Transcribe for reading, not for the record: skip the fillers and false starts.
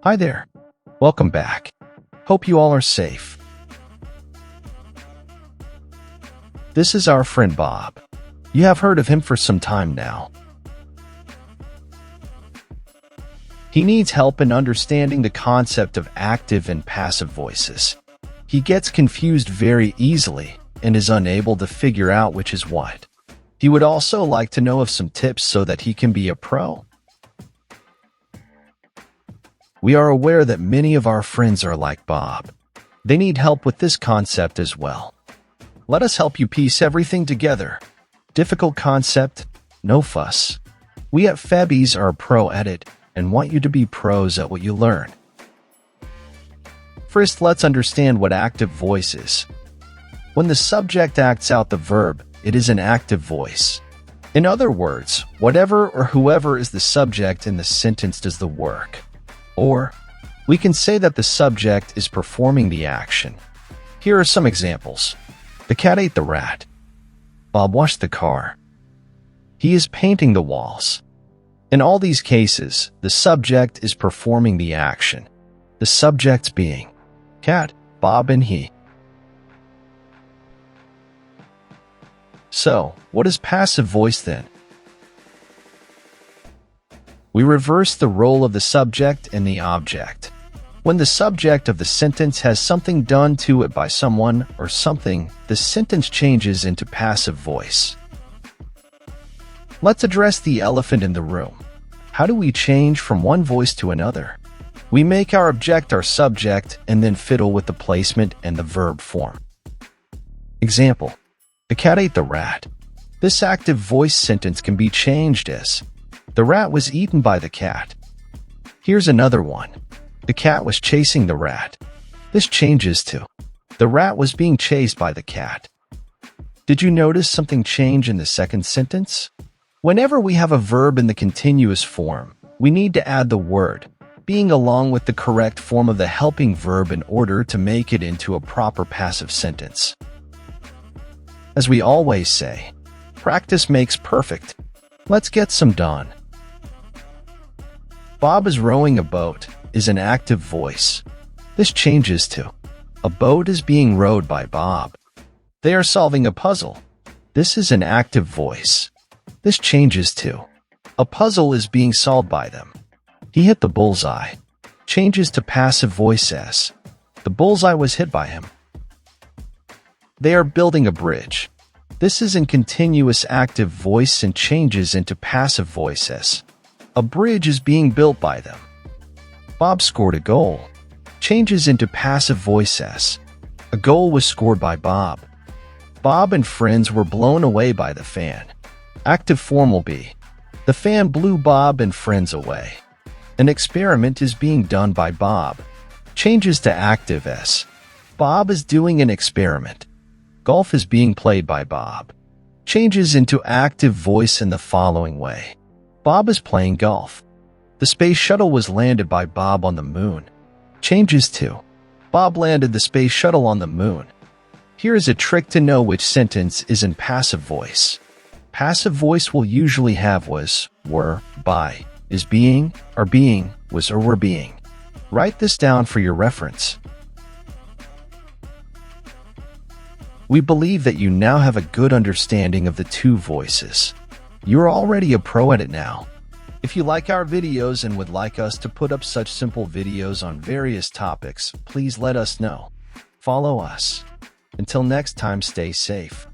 Hi there. Welcome back. Hope you all are safe. This is our friend Bob. You have heard of him for some time now. He needs help in understanding the concept of active and passive voices. He gets confused very easily and is unable to figure out which is what. He would also like to know of some tips so that he can be a pro. We are aware that many of our friends are like Bob. They need help with this concept as well. Let us help you piece everything together. Difficult concept, no fuss. We at Febby's are a pro at it and want you to be pros at what you learn. First, let's understand what active voice is. When the subject acts out the verb, it is an active voice. In other words, whatever or whoever is the subject in the sentence does the work. Or, we can say that the subject is performing the action. Here are some examples. The cat ate the rat. Bob washed the car. He is painting the walls. In all these cases, the subject is performing the action. The subjects being cat, Bob, and he. So, what is passive voice then? We reverse the role of the subject and the object. When the subject of the sentence has something done to it by someone or something, the sentence changes into passive voice. Let's address the elephant in the room. How do we change from one voice to another? We make our object our subject and then fiddle with the placement and the verb form. Example: the cat ate the rat. This active voice sentence can be changed as the rat was eaten by the cat. Here's another one. The cat was chasing the rat. This changes to the rat was being chased by the cat. Did you notice something change in the second sentence? Whenever we have a verb in the continuous form, we need to add the word being along with the correct form of the helping verb in order to make it into a proper passive sentence. As we always say, practice makes perfect. Let's get some done. Bob is rowing a boat is an active voice. This changes to a boat is being rowed by Bob. They are solving a puzzle. This is an active voice. This changes to a puzzle is being solved by them. He hit the bullseye. Changes to passive voice as the bullseye was hit by him. They are building a bridge. This is in continuous active voice and changes into passive voice as a bridge is being built by them. Bob scored a goal. Changes into passive voice as a goal was scored by Bob. Bob and friends were blown away by the fan. Active form will be the fan blew Bob and friends away. An experiment is being done by Bob. Changes to active as Bob is doing an experiment. Golf is being played by Bob. Changes into active voice in the following way. Bob is playing golf. The space shuttle was landed by Bob on the moon. Changes to Bob landed the space shuttle on the moon. Here is a trick to know which sentence is in passive voice. Passive voice will usually have was, were, by, is being, are being, was or were being. Write this down for your reference. We believe that you now have a good understanding of the two voices. You're already a pro at it now. If you like our videos and would like us to put up such simple videos on various topics, please let us know. Follow us. Until next time, stay safe.